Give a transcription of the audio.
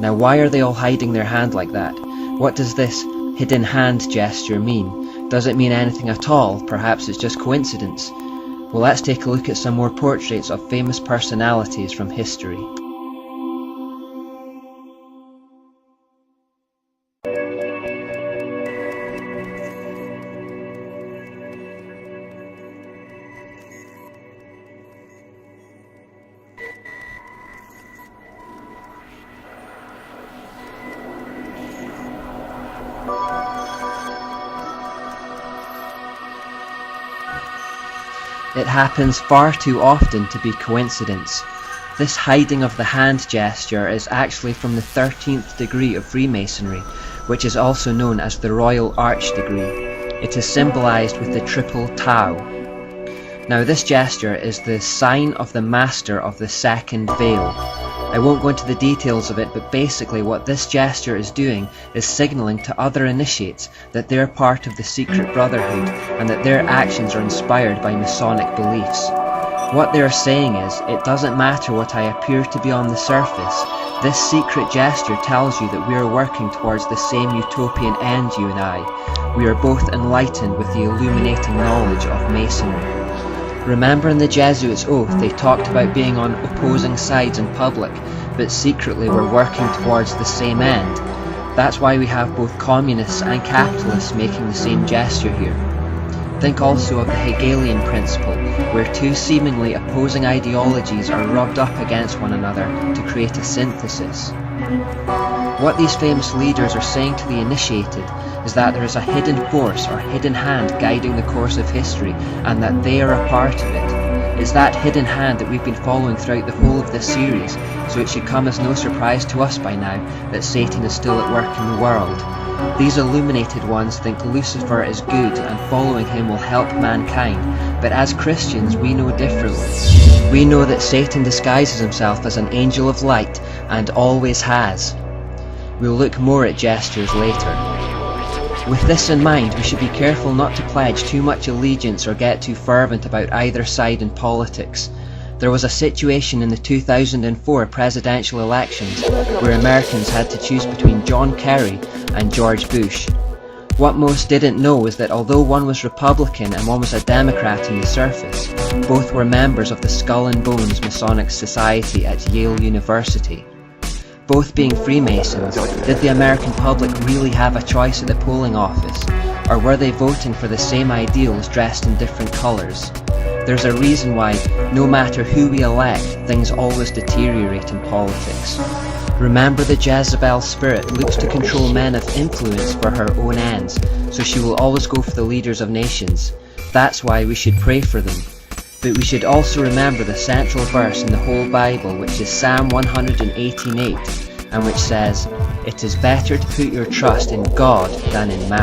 Now why are they all hiding their hand like that? What does this hidden hand gesture mean? Does it mean anything at all? Perhaps it's just coincidence. Well, let's take a look at some more portraits of famous personalities from history. It happens far too often to be coincidence. This hiding of the hand gesture is actually from the 13th degree of Freemasonry, which is also known as the Royal Arch degree. It is symbolized with the triple Tau. Now this gesture is the sign of the Master of the Second Veil. I won't go into the details of it, but basically what this gesture is doing is signaling to other initiates that they're part of the secret brotherhood and that their actions are inspired by Masonic beliefs. What they're saying is, it doesn't matter what I appear to be on the surface, this secret gesture tells you that we are working towards the same utopian end, you and I. We are both enlightened with the illuminating knowledge of Masonry. Remember in the Jesuits' oath they talked about being on opposing sides in public, but secretly we're working towards the same end. That's why we have both communists and capitalists making the same gesture here. Think also of the Hegelian principle, where two seemingly opposing ideologies are rubbed up against one another to create a synthesis. What these famous leaders are saying to the initiated is that there is a hidden force or hidden hand guiding the course of history, and that they are a part of it. It's that hidden hand that we've been following throughout the whole of this series, so it should come as no surprise to us by now that Satan is still at work in the world. These illuminated ones think Lucifer is good and following him will help mankind, but as Christians we know differently. We know that Satan disguises himself as an angel of light and always has. We'll look more at gestures later. With this in mind, we should be careful not to pledge too much allegiance or get too fervent about either side in politics. There was a situation in the 2004 presidential elections where Americans had to choose between John Kerry and George Bush. What most didn't know is that although one was Republican and one was a Democrat on the surface, both were members of the Skull and Bones Masonic Society at Yale University. Both being Freemasons, did the American public really have a choice at the polling office, or were they voting for the same ideals dressed in different colours? There's a reason why, no matter who we elect, things always deteriorate in politics. Remember, the Jezebel spirit looks to control men of influence for her own ends, so she will always go for the leaders of nations. That's why we should pray for them. But we should also remember the central verse in the whole Bible, which is Psalm 118:8, and which says, "It is better to put your trust in God than in man."